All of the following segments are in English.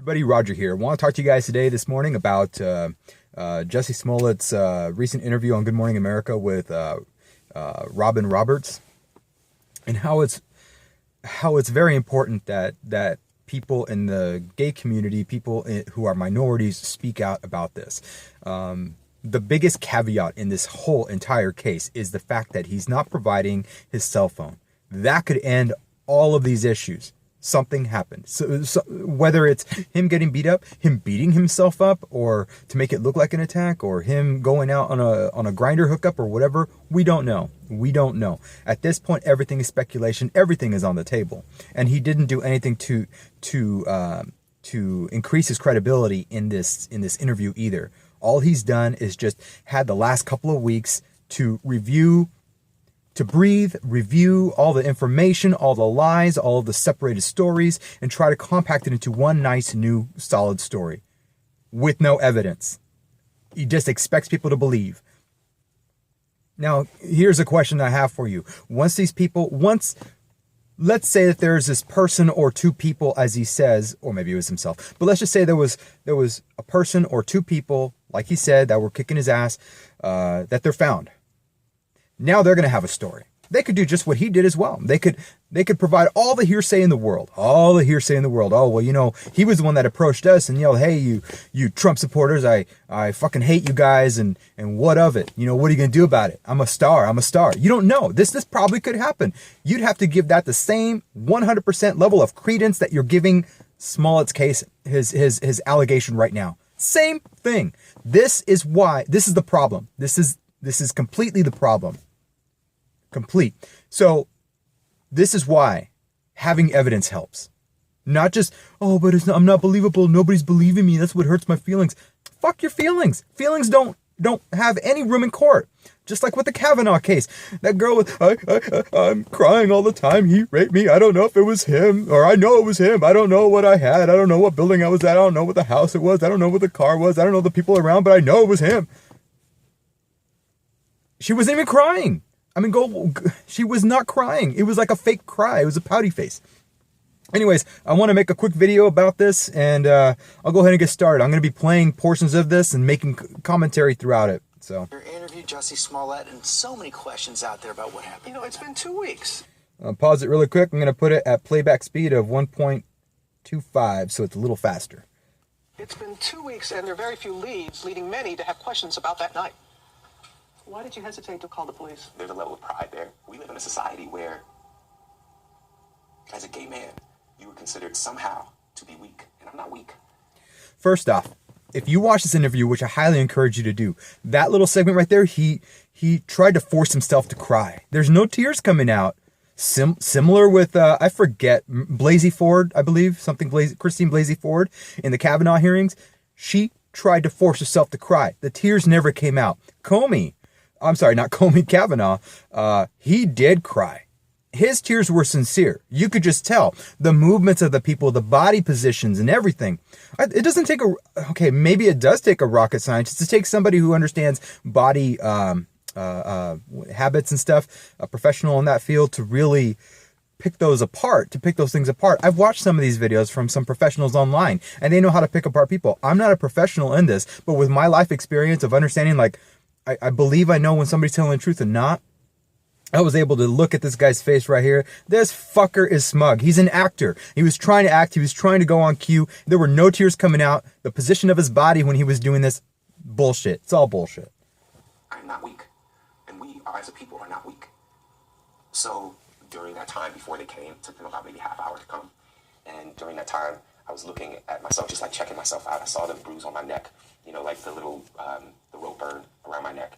Everybody, Roger here. I want to talk to you guys today, this morning, about Jussie Smollett's recent interview on Good Morning America with Robin Roberts, and how it's very important that people in the gay community, people who are minorities, speak out about this. The biggest caveat in this whole entire case is the fact that he's not providing his cell phone. That could end all of these issues. Something happened. So whether it's him getting beat up, him beating himself up, or to make it look like an attack, or him going out on a grinder hookup or whatever, we don't know. We don't know. At this point, everything is speculation. Everything is on the table, and he didn't do anything to increase his credibility in this interview either. All he's done is just had the last couple of weeks to review all the information, all the lies, all of the separated stories, and try to compact it into one nice, new, solid story with no evidence. He just expects people to believe. Now, here's a question I have for you. Let's say that there's this person or two people, as he says, or maybe it was himself, but let's just say there was a person or two people, like he said, that were kicking his ass, that they're found. Now they're going to have a story. They could do just what he did as well. They could provide all the hearsay in the world. Oh, well, he was the one that approached us and yelled, "Hey, you Trump supporters, I fucking hate you guys, and what of it? What are you going to do about it? I'm a star. You don't know. This probably could happen. You'd have to give that the same 100% level of credence that you're giving Smollett's case, his allegation right now. Same thing. This is the problem. This is completely the problem. Complete. So this is why having evidence helps. Not just, but I'm not believable. Nobody's believing me. That's what hurts my feelings. Fuck your feelings. Feelings don't have any room in court. Just like with the Kavanaugh case. That girl was, I'm crying all the time. He raped me. I don't know if it was him, or I know it was him. I don't know what I had. I don't know what building I was at. I don't know what the house it was. I don't know what the car was. I don't know the people around, but I know it was him. She wasn't even crying. She was not crying. It was like a fake cry. It was a pouty face. Anyways, I want to make a quick video about this, and I'll go ahead and get started. I'm going to be playing portions of this and making commentary throughout it. So, your interview, Jussie Smollett, and so many questions out there about what happened. It's been 2 weeks. I'll pause it really quick. I'm going to put it at playback speed of 1.25, so it's a little faster. It's been 2 weeks, and there are very few leads, leading many to have questions about that night. Why did you hesitate to call the police? There's a level of pride there. We live in a society where, as a gay man, you were considered somehow to be weak, and I'm not weak. First off, if you watch this interview, which I highly encourage you to do, that little segment right there, he tried to force himself to cry. There's no tears coming out. Similar with, I forget, Blasey-Ford, I believe, Christine Blasey-Ford in the Kavanaugh hearings. She tried to force herself to cry. The tears never came out. Kavanaugh, he did cry. His tears were sincere. You could just tell the movements of the people, the body positions and everything. It doesn't take maybe it does take a rocket scientist to take somebody who understands body habits and stuff, a professional in that field, to really pick those things apart. I've watched some of these videos from some professionals online, and they know how to pick apart people. I'm not a professional in this, but with my life experience of understanding, I believe I know when somebody's telling the truth and not. I was able to look at this guy's face right here. This fucker is smug. He's an actor. He was trying to act. He was trying to go on cue. There were no tears coming out. The position of his body when he was doing this, bullshit. It's all bullshit. I'm not weak. And we, as a people, are not weak. So during that time before they came, it took them about maybe half hour to come. And during that time, I was looking at myself, just checking myself out. I saw the bruise on my neck, the little, the rope burn around my neck.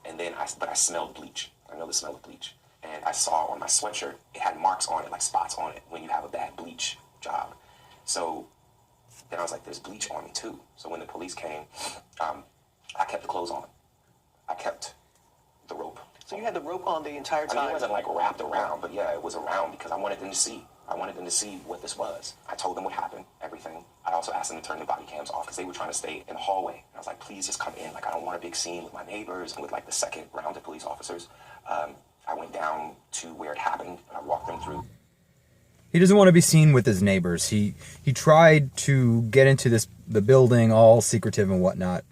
And then I smelled bleach. I know the smell of bleach. And I saw on my sweatshirt, it had marks on it, like spots on it, when you have a bad bleach job. So then I was like, there's bleach on me too. So when the police came, I kept the clothes on. I kept the rope. So you had the rope on the entire time? It wasn't wrapped around, but yeah, it was around because I wanted them to see. I wanted them to see what this was. I told them what happened, everything. I also asked them to turn the body cams off because they were trying to stay in the hallway. And I was like, please just come in. I don't want a big scene with my neighbors and with the second round of police officers. I went down to where it happened and I walked them through. He doesn't want to be seen with his neighbors. He tried to get into the building all secretive and whatnot.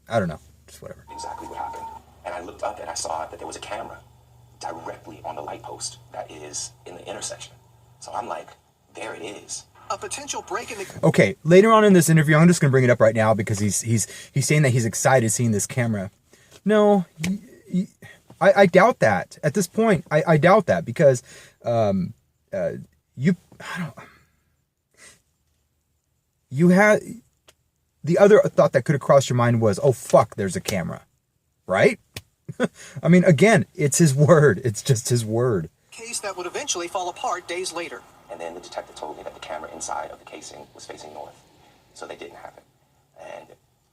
I don't know. Just whatever. Exactly what happened. And I looked up and I saw that there was a camera directly on the light post that is in the intersection. So I'm like, there it is. A potential break in the... Okay, later on in this interview, I'm just going to bring it up right now because he's saying that he's excited seeing this camera. No, I doubt that. At this point, I doubt that because you had... The other thought that could have crossed your mind was, oh, fuck, there's a camera. Right? I mean, again, it's his word. It's just his word. Case that would eventually fall apart days later. And then the detective told me that the camera inside of the casing was facing north. So they didn't have it. And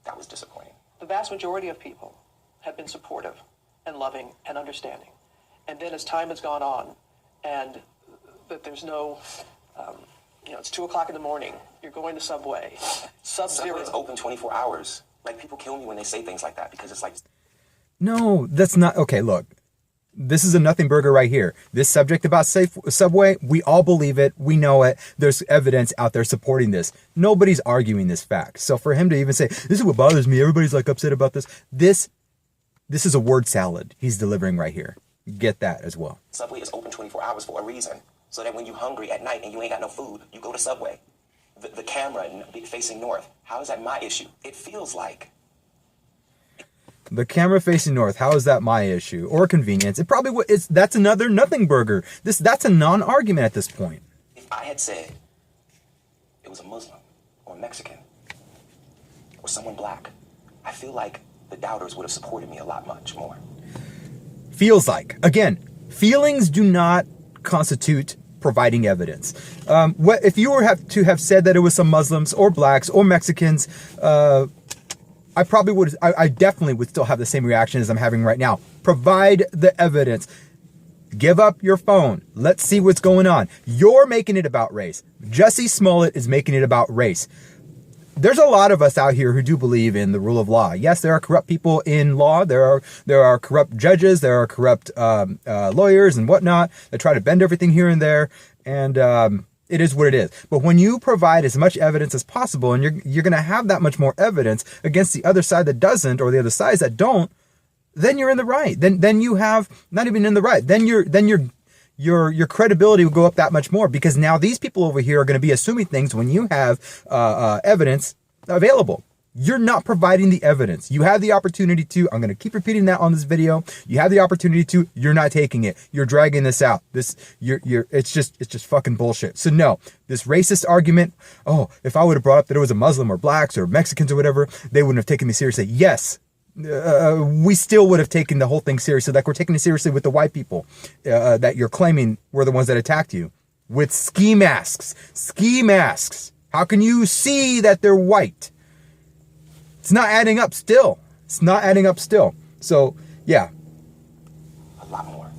that was disappointing. The vast majority of people have been supportive and loving and understanding. And then as time has gone on and that there's no... it's 2 o'clock in the morning. You're going to Subway. Sub-Zero. Subway's open 24 hours. Like, people kill me when they say things like that because it's like... No, that's not... Okay, look. This is a nothing burger right here. This subject about Subway, we all believe it. We know it. There's evidence out there supporting this. Nobody's arguing this fact. So for him to even say, this is what bothers me, everybody's like upset about this. This is a word salad he's delivering right here. Get that as well. Subway is open 24 hours for a reason. So that when you're hungry at night and you ain't got no food, you go to Subway. The camera facing north, how is that my issue? It feels like... The camera facing north, how is that my issue? Or convenience? It probably would. That's another nothing burger. That's a non-argument at this point. If I had said it was a Muslim or a Mexican or someone black, I feel like the doubters would have supported me a lot much more. Feels like. Again, feelings do not constitute providing evidence. What if you were to have said that it was some Muslims or blacks or Mexicans? I probably would. I definitely would still have the same reaction as I'm having right now. Provide the evidence. Give up your phone. Let's see what's going on. You're making it about race. Jussie Smollett is making it about race. There's a lot of us out here who do believe in the rule of law. Yes, there are corrupt people in law. There are corrupt judges. There are corrupt lawyers and whatnot that try to bend everything here and there. And it is what it is. But when you provide as much evidence as possible, and you're going to have that much more evidence against the other side that doesn't, or the other sides that don't, then you're in the right. Then you have not even in the right. Then your credibility will go up that much more because now these people over here are going to be assuming things when you have evidence available. You're not providing the evidence. You have the opportunity to, I'm going to keep repeating that on this video. You have the opportunity to, you're not taking it. You're dragging this out. It's just fucking bullshit. So no, this racist argument, oh, if I would have brought up that it was a Muslim or blacks or Mexicans or whatever, they wouldn't have taken me seriously. Yes, we still would have taken the whole thing seriously. Like we're taking it seriously with the white people that you're claiming were the ones that attacked you with ski masks. Ski masks. How can you see that they're white? It's not adding up still. It's not adding up still. So, yeah. A lot more.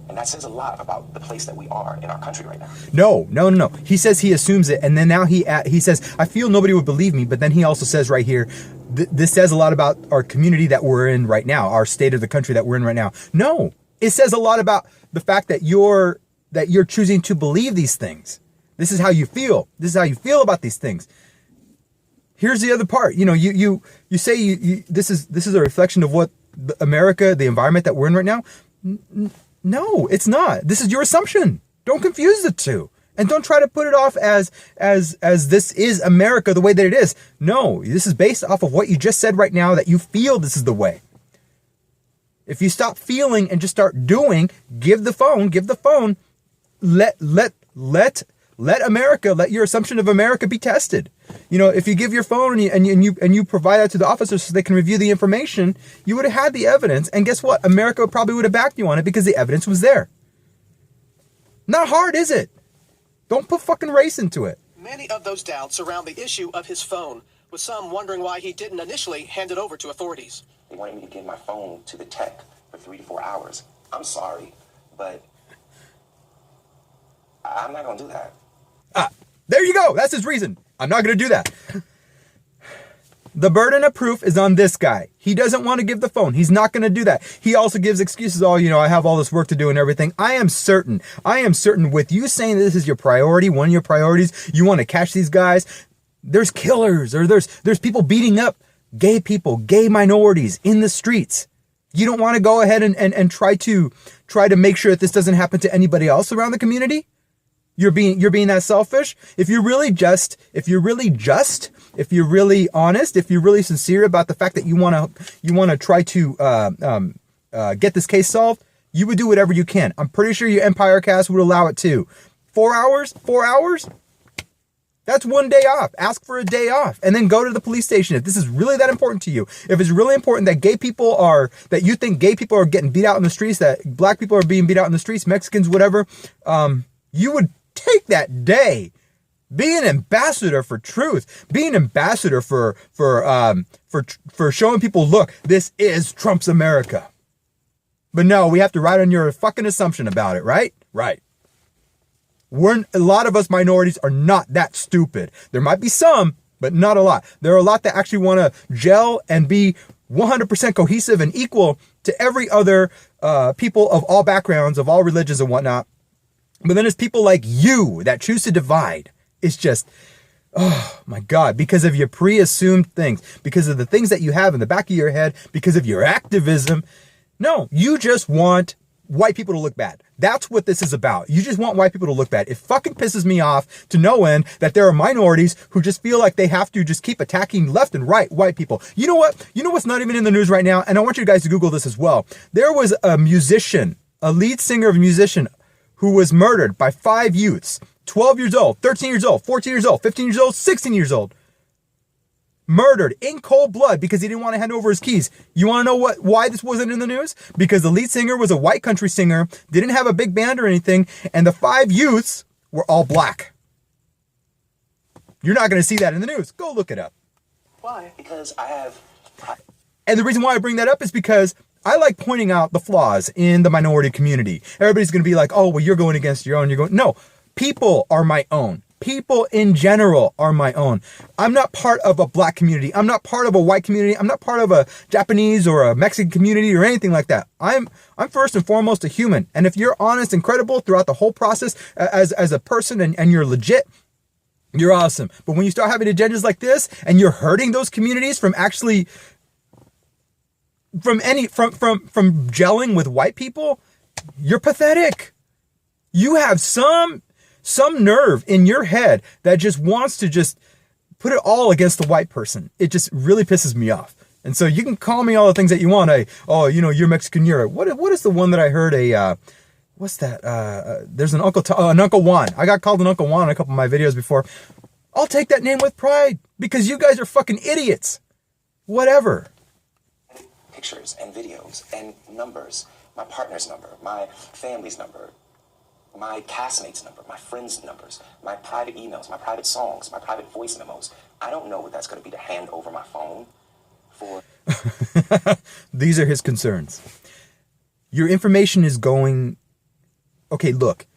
And that says a lot about the place that we are in our country right now. No. He says he assumes it. And then now he says, I feel nobody would believe me. But then he also says right here, this says a lot about our community that we're in right now, our state of the country that we're in right now. No, it says a lot about the fact that you're choosing to believe these things. This is how you feel. This is how you feel about these things. Here's the other part. You say this is a reflection of what America, the environment that we're in right now. No, it's not. This is your assumption. Don't confuse the two. And don't try to put it off as this is America the way that it is. No, this is based off of what you just said right now that you feel this is the way. If you stop feeling and just start doing, give the phone. Let America, let your assumption of America be tested. If you give your phone and you provide that to the officers so they can review the information, you would have had the evidence. And guess what? America probably would have backed you on it because the evidence was there. Not hard, is it? Don't put fucking race into it. Many of those doubts surround the issue of his phone, with some wondering why he didn't initially hand it over to authorities. They wanted me to give my phone to the tech for 3 to 4 hours. I'm sorry, but I'm not going to do that. There you go. That's his reason. I'm not going to do that. The burden of proof is on this guy. He doesn't want to give the phone. He's not going to do that. He also gives excuses. Oh, I have all this work to do and everything. I am certain with you saying this is your priority, one of your priorities, you want to catch these guys. There's killers or there's people beating up gay people, gay minorities in the streets. You don't want to go ahead and try to make sure that this doesn't happen to anybody else around the community. You're being that selfish. If you're really honest, if you're really sincere about the fact that you want to try to get this case solved, you would do whatever you can. I'm pretty sure your Empire cast would allow it too. 4 hours? That's 1 day off. Ask for a day off and then go to the police station. If this is really that important to you, if it's really important that you think gay people are getting beat out in the streets, that black people are being beat out in the streets, Mexicans, whatever, you would take that day. Be an ambassador for truth. Be an ambassador for showing people, look, this is Trump's America. But no, we have to ride on your fucking assumption about it, right? Right. A lot of us minorities are not that stupid. There might be some, but not a lot. There are a lot that actually want to gel and be 100% cohesive and equal to every other people of all backgrounds, of all religions and whatnot. But then there's people like you that choose to divide. It's just, oh my God, because of your pre-assumed things, because of the things that you have in the back of your head, because of your activism. No, you just want white people to look bad. That's what this is about. You just want white people to look bad. It fucking pisses me off to no end that there are minorities who just feel like they have to just keep attacking left and right white people. You know what? You know what's not even in the news right now? And I want you guys to Google this as well. There was a musician, a lead singer of a musician who was murdered by 5 youths, 12 years old, 13 years old, 14 years old, 15 years old, 16 years old. Murdered in cold blood because he didn't want to hand over his keys. You want to know why this wasn't in the news? Because the lead singer was a white country singer, didn't have a big band or anything, and the 5 youths were all black. You're not going to see that in the news. Go look it up. Why? Because And the reason why I bring that up is because I like pointing out the flaws in the minority community. Everybody's going to be like, oh, well, you're going against your own. No, people are my own. People in general are my own. I'm not part of a black community. I'm not part of a white community. I'm not part of a Japanese or a Mexican community or anything like that. I'm first and foremost a human. And if you're honest and credible throughout the whole process as a person and you're legit, you're awesome. But when you start having agendas like this and you're hurting those communities from actually from gelling with white people, you're pathetic. You have some nerve in your head that just wants to just put it all against the white person. It just really pisses me off. And so you can call me all the things that you want. You're Mexican. What is the one that I heard? What's that? There's an Uncle Juan. I got called an Uncle Juan in a couple of my videos before. I'll take that name with pride because you guys are fucking idiots. Whatever. Pictures and videos and numbers, my partner's number, my family's number, my castmates' number, my friends' numbers, my private emails, my private songs, my private voice memos. I don't know what that's going to be to hand over my phone for. These are his concerns. Your information is going. Okay, look.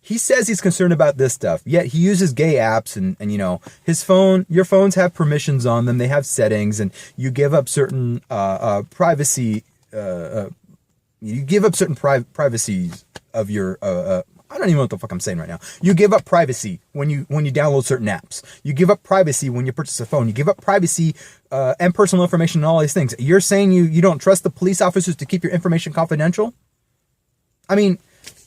He says he's concerned about this stuff, yet he uses gay apps and your phones have permissions on them. They have settings and you give up certain privacy. You give up certain privacies of your, I don't even know what the fuck I'm saying right now. You give up privacy when you download certain apps. You give up privacy when you purchase a phone. You give up privacy and personal information and all these things. You're saying you don't trust the police officers to keep your information confidential? I mean,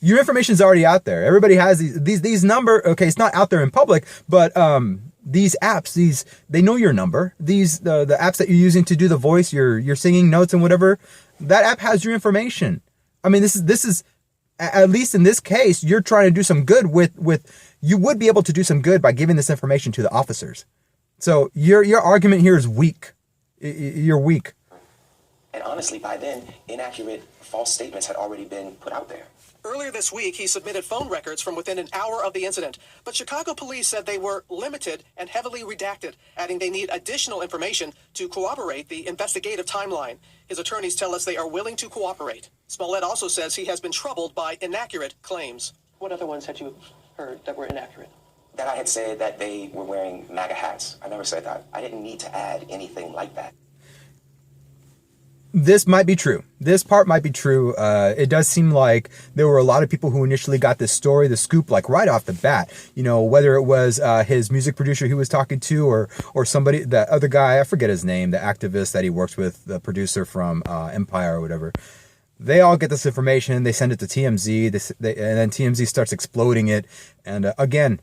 your information is already out there. Everybody has these number. Okay, it's not out there in public, but these apps, they know your number. The apps that you're using to do the voice, your singing notes and whatever, that app has your information. I mean, this is at least in this case, you're trying to do some good with you would be able to do some good by giving this information to the officers. So your argument here is weak. You're weak. And honestly, by then, inaccurate, false statements had already been put out there. Earlier this week, he submitted phone records from within an hour of the incident, but Chicago police said they were limited and heavily redacted, adding they need additional information to corroborate the investigative timeline. His attorneys tell us they are willing to cooperate. Smollett also says he has been troubled by inaccurate claims. What other ones had you heard that were inaccurate? that I had said that they were wearing MAGA hats. I never said that. I didn't need to add anything like that. This might be true. This part might be true. It does seem like there were a lot of people who initially got this story, the scoop, like right off the bat. You know, whether it was his music producer he was talking to, or somebody, the other guy, I forget his name, the activist that he works with, the producer from Empire or whatever. They all get this information. They send it to TMZ, and then TMZ starts exploding it. And again,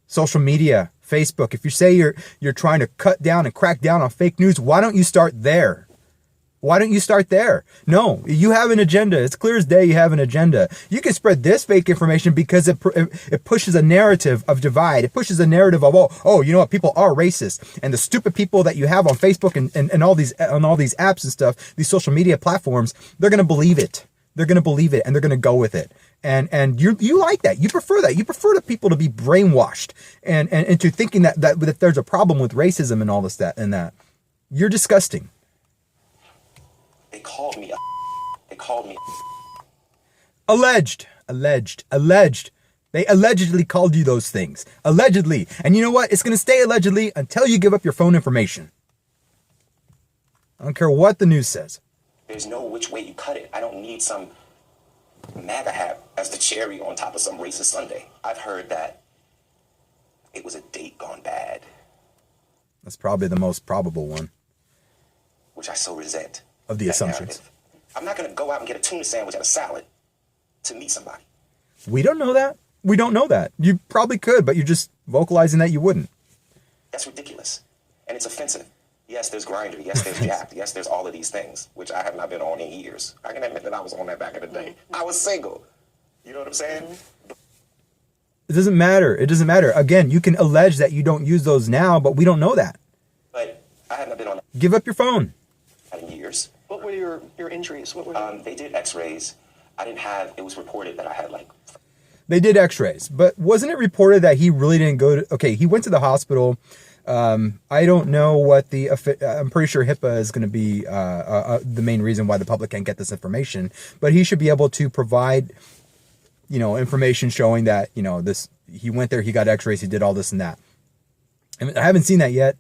social media, Facebook. If you say you're trying to cut down and crack down on fake news, why don't you start there? Why don't you start there? No, you have an agenda. It's clear as day you have an agenda. You can spread this fake information because it pushes a narrative of divide. It pushes a narrative of, oh, you know what? People are racist. And the stupid people that you have on Facebook and all these apps and stuff, these social media platforms, they're going to believe it. They're going to believe it, and they're going to go with it. And you like that. You prefer that. You prefer the people to be brainwashed and into thinking that there's a problem with racism and all this, that, and that. You're disgusting. They called me They called me Alleged. They allegedly called you those things. Allegedly. And you know what? It's going to stay allegedly until you give up your phone information. I don't care what the news says. There's no which way you cut it. I don't need some MAGA hat as the cherry on top of some racist sundae. I've heard that it was a date gone bad. That's probably the most probable one. Which I so resent. Of the assumptions. Narrative. I'm not going to go out and get a tuna sandwich at a salad to meet somebody. We don't know that. We don't know that. You probably could, but you're just vocalizing that you wouldn't. That's ridiculous. And it's offensive. Yes, there's Grindr. Yes, there's Jacked. Yes, there's all of these things, which I have not been on in years. I can admit that I was on that back in the day. I was single. You know what I'm saying? It doesn't matter. It doesn't matter. Again, you can allege that you don't use those now, but we don't know that. But I have not been on that. Give up your phone. In years. What were your injuries? What were they did x-rays. I didn't have, it was reported that I had like... They did x-rays, but wasn't it reported that he really didn't go to... Okay, he went to the hospital. I don't know what I'm pretty sure HIPAA is going to be the main reason why the public can't get this information, but he should be able to provide, information showing that, he went there, he got x-rays, he did all this and that. I haven't seen that yet.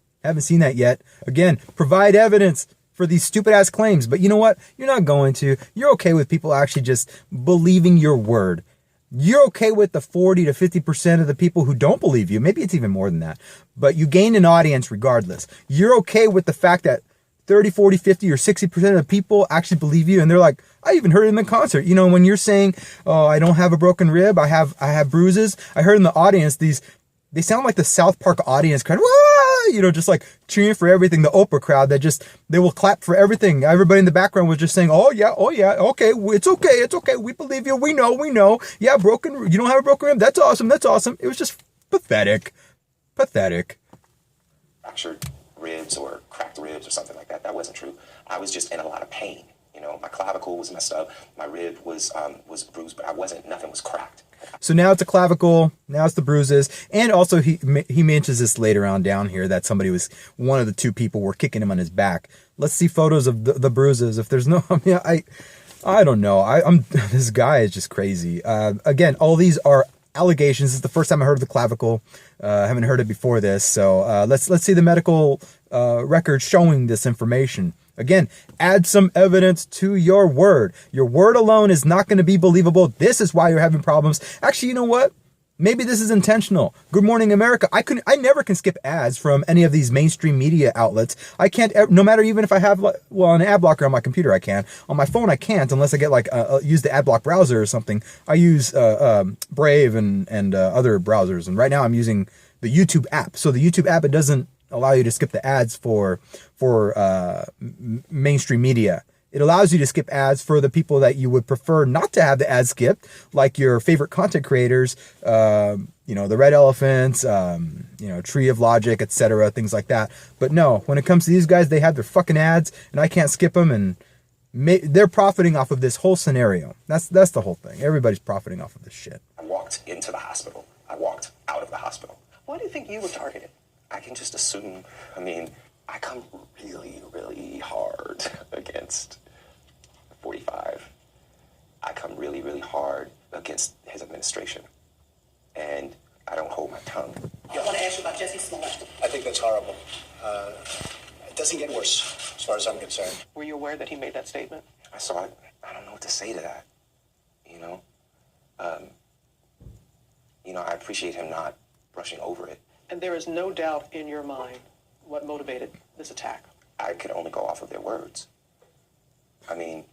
Again, provide evidence for these stupid ass claims. But you know what? You're not going to. You're okay with people actually just believing your word. You're okay with the 40 to 50% of the people who don't believe you. Maybe it's even more than that. But you gain an audience regardless. You're okay with the fact that 30, 40, 50, or 60% of the people actually believe you. And they're like, I even heard it in the concert. When you're saying, oh, I don't have a broken rib. I have bruises. I heard in the audience they sound like the South Park audience crowd. Just like cheering for everything. The Oprah crowd they will clap for everything. Everybody in the background was just saying, oh yeah, okay, it's okay. We believe you. We know. Yeah, you don't have a broken rib. That's awesome. It was just pathetic. Fractured ribs or cracked ribs or something like that. That wasn't true. I was just in a lot of pain. My clavicle was messed up. My rib was bruised, but nothing was cracked. So now it's a clavicle, now it's the bruises, and also he mentions this later on down here that one of the two people were kicking him on his back. Let's see photos of the bruises. If there's no, I don't know. This guy is just crazy. Again, all these are allegations. This is the first time I heard of the clavicle. I haven't heard it before this. So let's see the medical record showing this information. Again, add some evidence to your word. Your word alone is not going to be believable. This is why you're having problems. Actually, you know what? Maybe this is intentional. Good Morning America. I never can skip ads from any of these mainstream media outlets. I can't, no matter even if I have, an ad blocker on my computer, I can. On my phone, I can't unless I get use the ad block browser or something. I use Brave and other browsers. And right now I'm using the YouTube app. So the YouTube app, it doesn't allow you to skip the ads for mainstream media. It allows you to skip ads for the people that you would prefer not to have the ads skipped, like your favorite content creators, the Red Elephants, Tree of Logic, etc., things like that. But no, when it comes to these guys, they have their fucking ads, and I can't skip them, and they're profiting off of this whole scenario. That's the whole thing. Everybody's profiting off of this shit. I walked into the hospital. I walked out of the hospital. Why do you think you were targeted? I can just assume, I come really, really hard against 45. I come really, really hard against his administration. And I don't hold my tongue. I want to ask you about Jussie Smollett. I think that's horrible. It doesn't get worse, as far as I'm concerned. Were you aware that he made that statement? I saw it. I don't know what to say to that. You know? I appreciate him not brushing over it. And there is no doubt in your mind what motivated this attack. I could only go off of their words. I mean,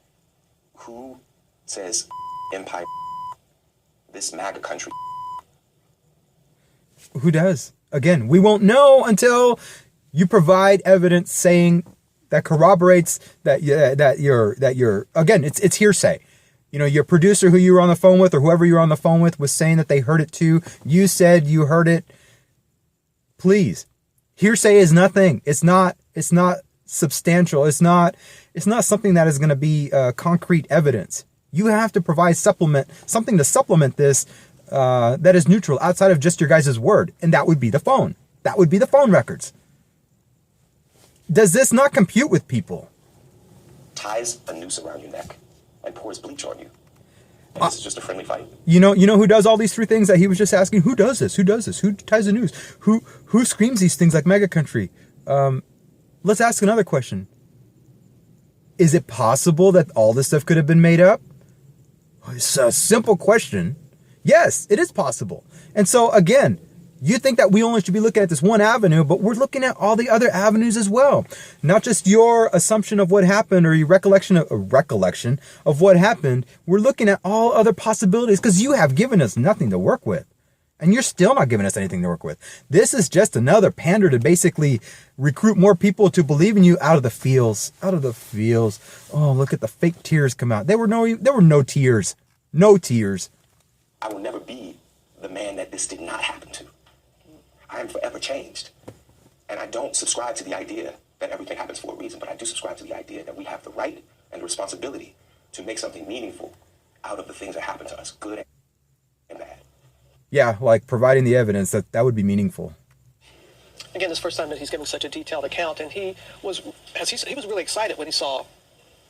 who says empire, this MAGA country? Who does? Again, we won't know until you provide evidence saying that corroborates that you're again, it's hearsay. Your producer who you were on the phone with or whoever you were on the phone with was saying that they heard it too. You said you heard it. Please. Hearsay is nothing. It's not substantial. It's not something that is going to be concrete evidence. You have to provide something to supplement this that is neutral outside of just your guys' word. And that would be the phone. That would be the phone records. Does this not compute with people? Ties a noose around your neck and pours bleach on you. And this is just a friendly fight. You know who does all these three things that he was just asking? Who does this? Who does this? Who ties the noose? Who screams these things like mega country? Let's ask another question. Is it possible that all this stuff could have been made up? It's a simple question. Yes, it is possible. And so again, you think that we only should be looking at this one avenue, but we're looking at all the other avenues as well. Not just your assumption of what happened or your recollection of what happened. We're looking at all other possibilities because you have given us nothing to work with. And you're still not giving us anything to work with. This is just another pander to basically recruit more people to believe in you out of the feels. Out of the feels. Oh, look at the fake tears come out. There were no tears. No tears. I will never be the man that this did not happen to. I am forever changed. And I don't subscribe to the idea that everything happens for a reason, but I do subscribe to the idea that we have the right and the responsibility to make something meaningful out of the things that happen to us, good and bad. Yeah, like providing the evidence that would be meaningful. Again, it's the first time that he's given such a detailed account, and he was really excited when he saw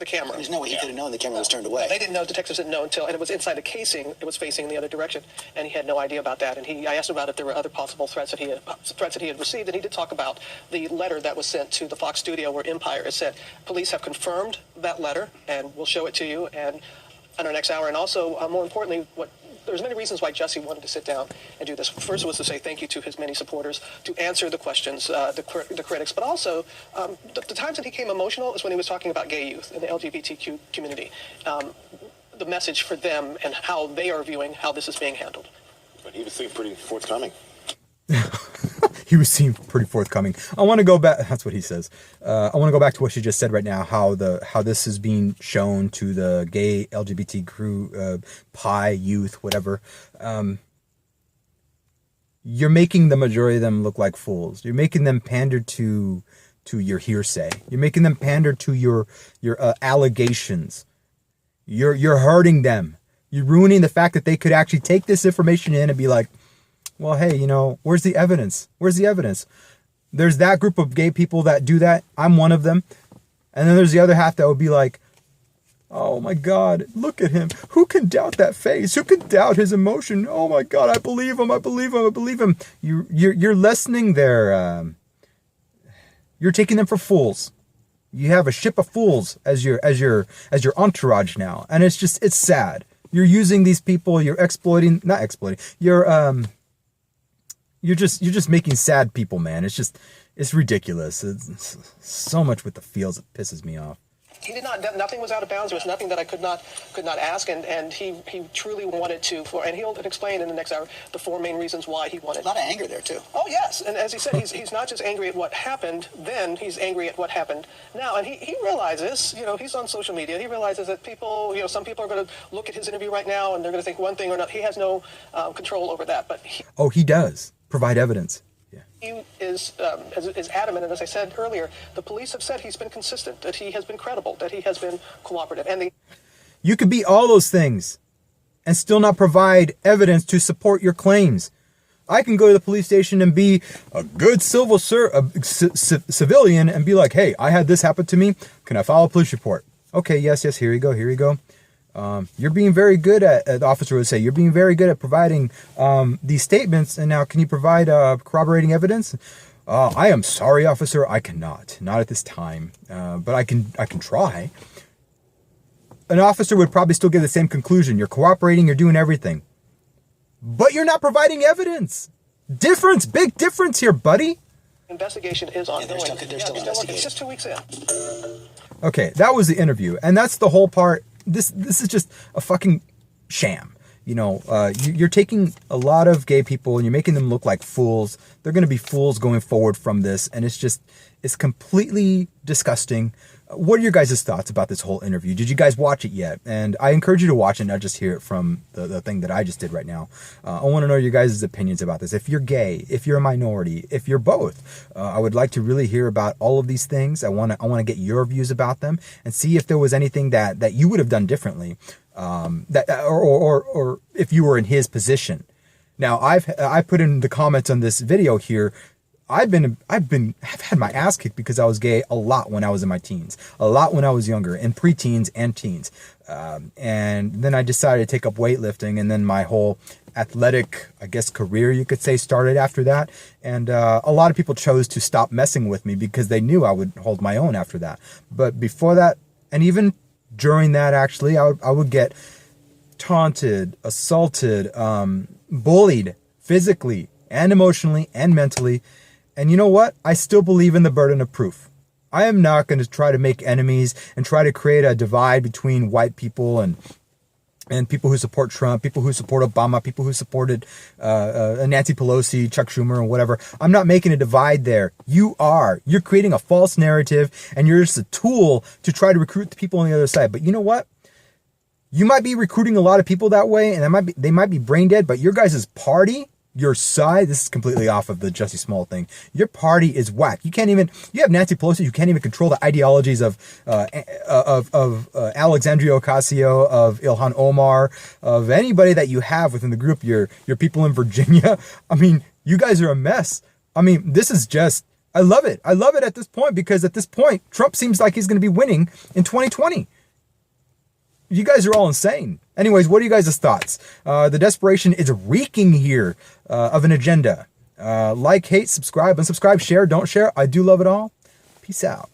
the camera. There's no way he could have known the camera was turned away. They didn't know. Detectives didn't know until, and it was inside the casing. It was facing the other direction, and he had no idea about that. And I asked him about if there were other possible threats that he had received, and he did talk about the letter that was sent to the Fox studio where Empire is said. Police have confirmed that letter, and we'll show it to you and in our next hour. And also, more importantly, there's many reasons why Jussie wanted to sit down and do this. First was to say thank you to his many supporters, to answer the questions, the critics, but also the times that he became emotional is when he was talking about gay youth and the LGBTQ community, the message for them and how they are viewing how this is being handled. But he was pretty forthcoming. He was seen pretty forthcoming. I want to go back. That's what he says. I want to go back to what she just said right now. How this is being shown to the gay LGBT crew, pi youth, whatever. You're making the majority of them look like fools. You're making them pander to your hearsay. You're making them pander to your allegations. You're hurting them. You're ruining the fact that they could actually take this information in and be like, well, hey, where's the evidence? Where's the evidence? There's that group of gay people that do that. I'm one of them. And then there's the other half that would be like, oh my God, look at him. Who can doubt that face? Who can doubt his emotion? Oh my God, I believe him. I believe him. I believe him. You're lessening their, you're taking them for fools. You have a ship of fools as your entourage now. And it's sad. You're using these people, you're not exploiting. You're just making sad people, man. It's ridiculous. It's so much with the feels. It pisses me off. He did not. Nothing was out of bounds. There was nothing that I could not ask, and he truly wanted to. And he'll explain in the next hour the four main reasons why he wanted. A lot of anger there too. Oh yes, and as he said, he's not just angry at what happened then. He's angry at what happened now, and he realizes, he's on social media. He realizes that people, some people are going to look at his interview right now and they're going to think one thing or another. He has no control over that, but he does provide evidence. He is adamant, and as I said earlier, the police have said he's been consistent, that he has been credible, that he has been cooperative. And you could be all those things and still not provide evidence to support your claims. I can go to the police station and be a good civilian and be like, hey, I had this happen to me. Can I file a police report? Okay, yes, here you go. You're being very good at, the officer would say, you're being very good at providing these statements. And now, can you provide corroborating evidence? I am sorry, officer, I cannot. Not at this time. But I can try. An officer would probably still get the same conclusion. You're cooperating, you're doing everything. But you're not providing evidence. Difference, big difference here, buddy. Investigation is ongoing. they're still investigating. It's just 2 weeks in. Okay, that was the interview. And that's the whole part. This is just a fucking sham. You know, you're taking a lot of gay people and you're making them look like fools. They're going to be fools going forward from this. And it's completely disgusting. What are your guys' thoughts about this whole interview? Did you guys watch it yet? And I encourage you to watch it, not just hear it from the thing that I just did right now. I want to know your guys' opinions about this. If you're gay, if you're a minority, if you're both, I would like to really hear about all of these things. I want to get your views about them and see if there was anything that you would have done differently, or if you were in his position. Now, I put in the comments on this video here. I've had my ass kicked because I was gay a lot when I was in my teens, a lot when I was younger, in preteens and teens. And then I decided to take up weightlifting, and then my whole athletic, I guess, career, you could say, started after that. And a lot of people chose to stop messing with me because they knew I would hold my own after that. But before that, and even during that, actually, I would get taunted, assaulted, bullied physically and emotionally and mentally. And you know what? I still believe in the burden of proof. I am not going to try to make enemies and try to create a divide between white people and people who support Trump, people who support Obama, people who supported Nancy Pelosi, Chuck Schumer, or whatever. I'm not making a divide there. You are. You're creating a false narrative, and you're just a tool to try to recruit the people on the other side. But you know what? You might be recruiting a lot of people that way, and they might be brain dead, but your guys' party, your side, this is completely off of the Jussie Smollett thing. Your party is whack. You have Nancy Pelosi, who can't even control the ideologies of Alexandria Ocasio, of Ilhan Omar, of anybody that you have within the group, your people in Virginia. I mean, you guys are a mess. I mean, this is just, I love it. I love it at this point, because at this point, Trump seems like he's going to be winning in 2020. You guys are all insane. Anyways, what are you guys' thoughts? The desperation is reeking here of an agenda. Like, hate, subscribe, unsubscribe, share, don't share. I do love it all. Peace out.